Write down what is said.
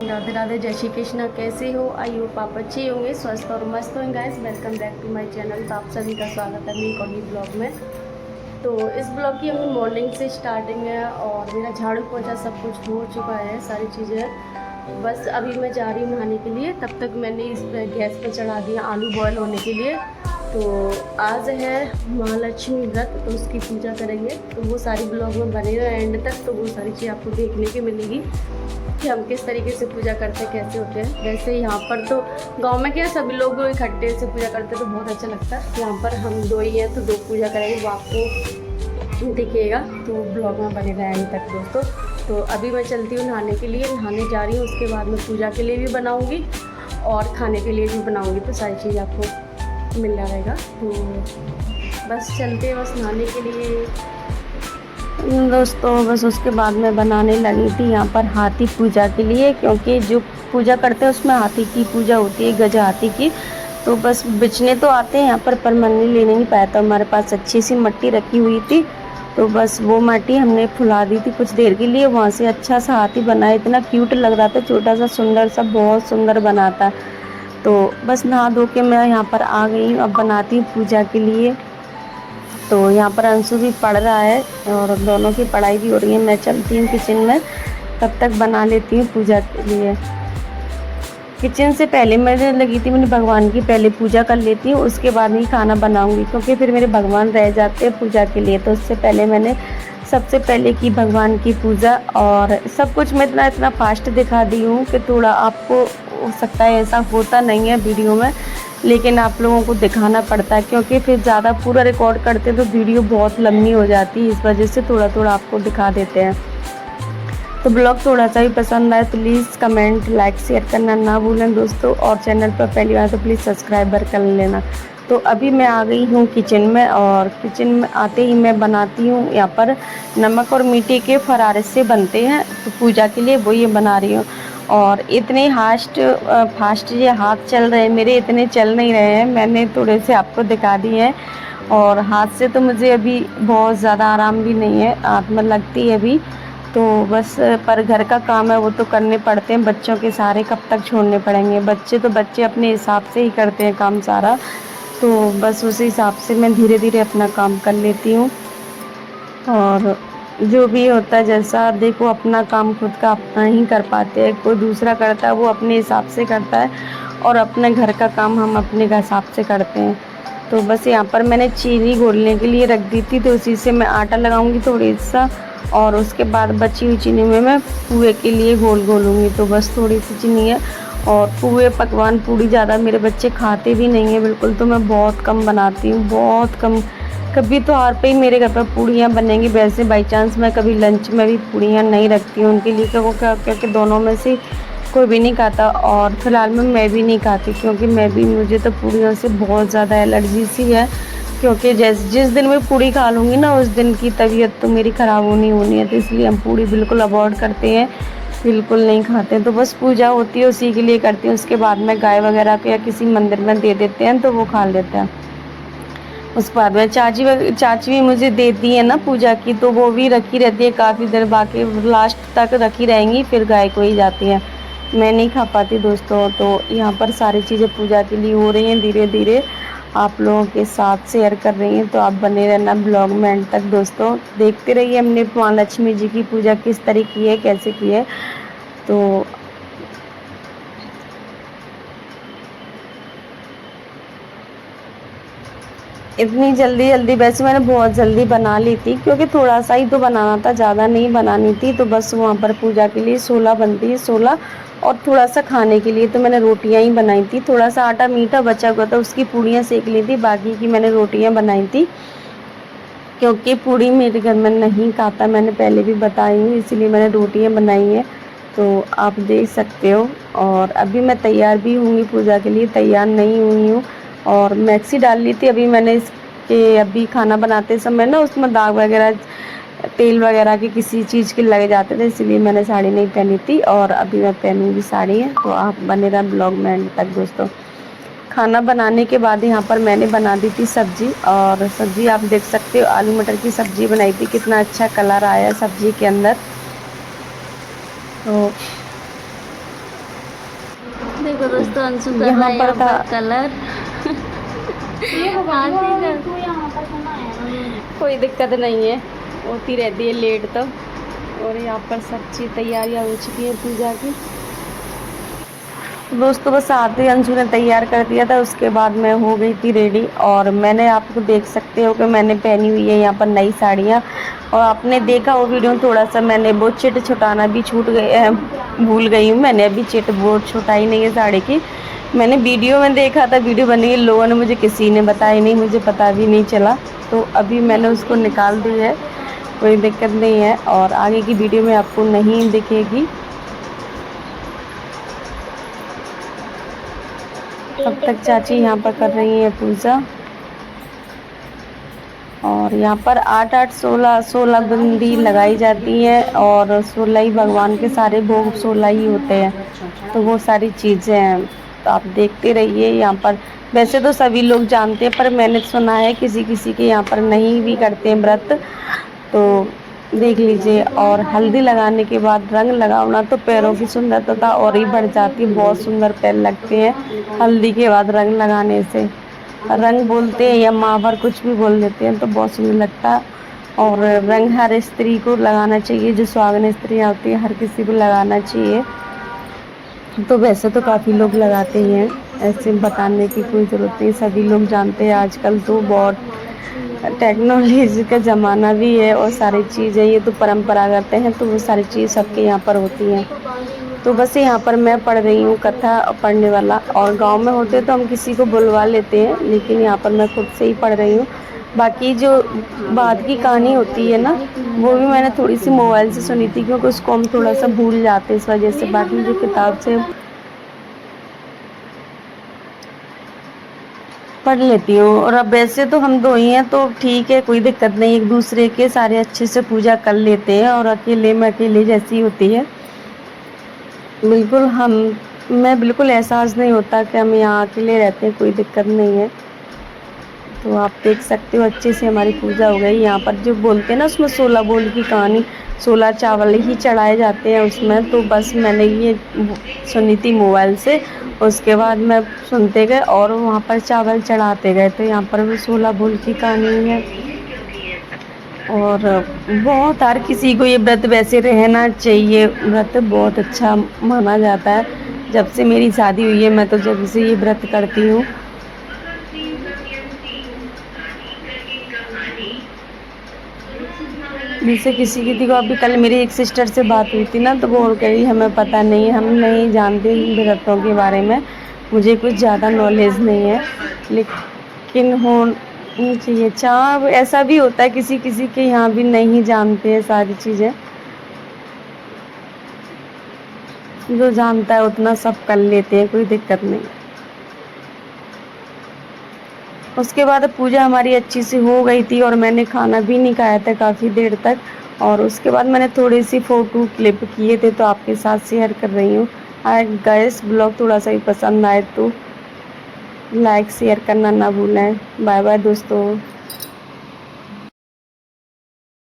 राधे राधे, जय श्री कृष्णा। कैसे हो? आई होप आप अच्छे होंगे, स्वस्थ और मस्त होंगे। Guys welcome back to my channel. तो आप सभी का स्वागत है मेरे और ब्लॉग में। तो इस ब्लॉग की अपनी मॉर्निंग से स्टार्टिंग है और मेरा झाड़ू पोछा सब कुछ हो चुका है, सारी चीज़ें। बस अभी मैं जा रही हूँ नहाने के लिए, तब तक मैंने इस गैस पर चढ़ा दिया आलू बॉयल होने के लिए। तो आज है महालक्ष्मी व्रत, तो उसकी पूजा करेंगे। तो वो सारी ब्लॉग में बने रहे एंड तक, तो वो सारी चीज़ आपको देखने की मिलेगी कि हम किस तरीके से पूजा करते हैं, कैसे होते हैं। वैसे यहाँ पर तो गांव में क्या सभी लोग इकट्ठे से पूजा करते हैं, तो बहुत अच्छा लगता है। यहाँ पर हम दो ही हैं, तो दो पूजा करेंगे, वो आपको दिखेगा। तो ब्लॉग में बने रहे एंड तक दोस्तों। तो अभी मैं चलती हूँ नहाने के लिए, नहाने जा रही हूँ। उसके बाद मैं पूजा के लिए भी बनाऊँगी और खाने के लिए भी बनाऊँगी, तो सारी चीज़ आपको मिल जाएगा। तो बस चलते हैं बस नहाने के लिए दोस्तों। बस उसके बाद मैं बनाने लगी थी यहाँ पर हाथी पूजा के लिए, क्योंकि जो पूजा करते हैं उसमें हाथी की पूजा होती है, गज हाथी की। तो बस बिचने तो आते हैं यहाँ पर मैंने ले नहीं पाया था। हमारे पास अच्छी सी मिट्टी रखी हुई थी, तो बस वो मिट्टी हमने फुला दी थी कुछ देर के लिए। वहाँ से अच्छा सा हाथी बना, इतना क्यूट लग रहा था, छोटा सा सुंदर सा, बहुत सुंदर बना था। तो बस नहा धो के मैं यहाँ पर आ गई हूँ, अब बनाती हूँ पूजा के लिए। तो यहाँ पर अंशु भी पढ़ रहा है और दोनों की पढ़ाई भी हो रही है। मैं चलती हूँ किचन में, तब तक बना लेती हूँ पूजा के लिए। किचन से पहले मैंने लगी थी, मैंने भगवान की पहले पूजा कर लेती हूँ, उसके बाद ही खाना बनाऊँगी, क्योंकि फिर मेरे भगवान रह जाते हैं पूजा के लिए। तो उससे पहले मैंने सबसे पहले की भगवान की पूजा। और सब कुछ मैं इतना फास्ट दिखा दी हूँ कि थोड़ा आपको हो सकता है ऐसा होता नहीं है वीडियो में, लेकिन आप लोगों को दिखाना पड़ता है, क्योंकि फिर ज़्यादा पूरा रिकॉर्ड करते तो वीडियो बहुत लंबी हो जाती है। इस वजह से थोड़ा थोड़ा आपको दिखा देते हैं। तो ब्लॉग थोड़ा सा भी पसंद आए तो प्लीज़ कमेंट, लाइक, शेयर करना ना भूलें दोस्तों। और चैनल पर पहली बार तो प्लीज़ सब्सक्राइबर कर लेना। तो अभी मैं आ गई हूँ किचन में, और किचन में आते ही मैं बनाती हूँ यहाँ पर नमक और मीठे के फरारे से बनते हैं, तो पूजा के लिए वो ये बना रही हूँ। और इतने फास्ट ये हाथ चल रहे हैं मेरे, इतने चल नहीं रहे हैं, मैंने थोड़े से आपको दिखा दिए हैं। और हाथ से तो मुझे अभी बहुत ज़्यादा आराम भी नहीं है, हाथ में लगती है अभी। तो बस पर घर का काम है वो तो करने पड़ते हैं, बच्चों के सारे कब तक छोड़ने पड़ेंगे। बच्चे तो बच्चे अपने हिसाब से ही करते हैं काम सारा, तो बस उसी हिसाब से मैं धीरे धीरे अपना काम कर लेती हूँ। और जो भी होता है, जैसा देखो, अपना काम खुद का अपना ही कर पाते हैं। कोई दूसरा करता है वो अपने हिसाब से करता है, और अपने घर का काम हम अपने हिसाब से करते हैं। तो बस यहाँ पर मैंने चीनी घोलने के लिए रख दी थी, तो उसी से मैं आटा लगाऊंगी थोड़ी सा, और उसके बाद बची हुई चीनी में मैं पुए के लिए घोलूँगी। तो बस थोड़ी सी चीनी है। और पुए, पकवान, पूड़ी ज़्यादा मेरे बच्चे खाते भी नहीं हैं बिल्कुल, तो मैं बहुत कम बनाती हूँ, बहुत कम। कभी तो हार पे ही मेरे घर पर पूड़ियाँ बनेंगी। वैसे बाई चांस मैं कभी लंच में भी पूड़ियाँ नहीं रखती हूँ उनके लिए, क्योंकि दोनों में से कोई भी नहीं खाता। और फिलहाल में मैं भी नहीं खाती, क्योंकि मुझे तो पूड़ियों से बहुत ज़्यादा एलर्जी सी है। क्योंकि जिस दिन मैं पूड़ी खा लूँगी ना, उस दिन की तबीयत तो मेरी ख़राब होनी है। तो इसलिए हम पूड़ी बिल्कुल अवॉइड करते हैं, बिल्कुल नहीं खाते। तो बस पूजा होती है उसी के लिए करती हूँ। उसके बाद में गाय वगैरह को या किसी मंदिर में दे देते हैं, तो वो खा लेते हैं। उसके बाद में चाची भी मुझे देती है ना पूजा की, तो वो भी रखी रहती है काफ़ी देर, बाकी लास्ट तक रखी रहेंगी, फिर गाय को ही जाती हैं। मैं नहीं खा पाती दोस्तों। तो यहाँ पर सारी चीज़ें पूजा के लिए हो रही हैं, धीरे धीरे आप लोगों के साथ शेयर कर रही हैं। तो आप बने रहना ब्लॉग में एंड तक दोस्तों, देखते रहिए हमने महालक्ष्मी जी की पूजा किस तरीके की है, कैसे की है। तो इतनी जल्दी वैसे मैंने बहुत जल्दी बना ली थी, क्योंकि थोड़ा सा ही तो बनाना था, ज़्यादा नहीं बनानी थी। तो बस वहाँ पर पूजा के लिए 16 बनती है, 16, और थोड़ा सा खाने के लिए तो मैंने रोटियाँ ही बनाई थी। थोड़ा सा आटा मीठा बचा हुआ था, उसकी पूड़ियाँ सेक ली थी, बाकी की मैंने रोटियाँ बनाई थी। क्योंकि पूड़ी मेरे घर में नहीं खाता, मैंने पहले भी बताई हूँ, इसीलिए मैंने रोटियाँ बनाई हैं। तो आप देख सकते हो। और अभी मैं तैयार भी होंगी पूजा के लिए, तैयार नहीं हुई हूँ। और मैक्सी डाल ली थी अभी मैंने इसके, अभी खाना बनाते समय ना उसमें दाग वगैरह, तेल वगैरह के किसी चीज़ के लगे जाते थे, इसलिए मैंने साड़ी नहीं पहनी थी। और अभी मैं पहनूँगी साड़ी है। तो आप बने रहा ब्लॉग में एंड तक दोस्तों। खाना बनाने के बाद यहाँ पर मैंने बना दी थी सब्ज़ी, और सब्ज़ी आप देख सकते हो, आलू मटर की सब्ज़ी बनाई थी, कितना अच्छा कलर आया सब्ज़ी के अंदर। तो देखो दोस्तों, अंशु कर रहा है यहाँ पर कलर। कोई दिक्कत नहीं है, होती रहती है लेट तो। और यहाँ पर सब चीज़ तैयारियाँ हो चुकी हैं पूजा की। दोस्तों बस आते ही अंशु ने तैयार कर दिया था, उसके बाद मैं हो गई थी रेडी। और मैंने, आपको देख सकते हो कि मैंने पहनी हुई है यहाँ पर नई साड़ियाँ। और आपने देखा वो वीडियो, थोड़ा सा मैंने वो चिट छुटाना भी छूट गई, भूल गई हूँ। मैंने अभी चिट वो छुटाई नहीं है साड़ी की। मैंने वीडियो में देखा था, वीडियो बनी, लोगों ने मुझे, किसी ने बताया नहीं, मुझे पता भी नहीं चला। तो अभी मैंने उसको निकाल दी है, कोई दिक्कत नहीं है। और आगे की वीडियो में आपको नहीं दिखेगी। तब तक चाची यहाँ पर कर रही हैं पूजा। और यहाँ पर 8-8 16 बंदी लगाई जाती है, और 16 ही भगवान के सारे भोग 16 ही होते हैं। तो वो सारी चीज़ें हैं, तो आप देखते रहिए। यहाँ पर वैसे तो सभी लोग जानते हैं, पर मैंने सुना है किसी किसी के यहाँ पर नहीं भी करते हैं व्रत, तो देख लीजिए। और हल्दी लगाने के बाद रंग लगाओ ना, तो पैरों की सुंदरता और ही बढ़ जाती है। बहुत सुंदर पैर लगते हैं हल्दी के बाद रंग लगाने से। रंग बोलते हैं या महावर कुछ भी बोल देते हैं, तो बहुत सुंदर लगता है। और रंग हर स्त्री को लगाना चाहिए, जो सुहागन स्त्रियाँ होती है हर किसी को लगाना चाहिए। तो वैसे तो काफ़ी लोग लगाते ही हैं, ऐसे बताने की कोई ज़रूरत नहीं, सभी लोग जानते हैं। आजकल तो बहुत टेक्नोलॉजी का ज़माना भी है, और सारी चीज़ें, ये तो परंपरागत हैं, तो वो सारी चीज़ सबके यहाँ पर होती हैं। तो बस यहाँ पर मैं पढ़ रही हूँ कथा पढ़ने वाला। और गांव में होते तो हम किसी को बुलवा लेते हैं, लेकिन यहाँ पर मैं खुद से ही पढ़ रही हूँ। बाकी जो बाद की कहानी होती है ना, वो भी मैंने थोड़ी सी मोबाइल से सुनी थी, क्योंकि उसको हम थोड़ा सा भूल जाते हैं इस वजह से। बाकी जो किताब से पढ़ लेती हूँ। और अब वैसे तो हम दो ही हैं, तो ठीक है, कोई दिक्कत नहीं, एक दूसरे के सारे अच्छे से पूजा कर लेते हैं। और अकेले में अकेले जैसी होती है, बिल्कुल मैं बिल्कुल एहसास नहीं होता कि हम यहाँ अकेले रहते हैं, कोई दिक्कत नहीं है। तो आप देख सकते हो अच्छे से हमारी पूजा हो गई। यहाँ पर जो बोलते हैं ना, उसमें 16 बोल की कहानी, 16 चावल ही चढ़ाए जाते हैं उसमें। तो बस मैंने ये सुनी थी मोबाइल से, उसके बाद मैं सुनते गए और वहाँ पर चावल चढ़ाते गए। तो यहाँ पर वो 16 बोल की कहानी है। और बहुत, हर किसी को ये व्रत वैसे रहना चाहिए। व्रत बहुत अच्छा माना जाता है। जब से मेरी शादी हुई है, मैं तो जब से ये व्रत करती हूँ। जैसे किसी की देखो, अभी कल मेरी एक सिस्टर से बात हुई थी ना, तो वो कह रही हमें पता नहीं, हम नहीं जानते व्रतों के बारे में, मुझे कुछ ज़्यादा नॉलेज नहीं है, लेकिन होनी चाहिए। चाह ऐसा भी होता है, किसी किसी के यहाँ भी नहीं जानते हैं सारी चीज़ें। जो जानता है उतना सब कर लेते हैं, कोई दिक्कत नहीं। उसके बाद पूजा हमारी अच्छी से हो गई थी, और मैंने खाना भी नहीं खाया था काफ़ी देर तक। और उसके बाद मैंने थोड़ी सी फ़ोटो क्लिप किए थे, तो आपके साथ शेयर कर रही हूँ। अगर गाइस ब्लॉग थोड़ा सा भी पसंद आए तो लाइक शेयर करना ना भूलें। बाय बाय दोस्तों।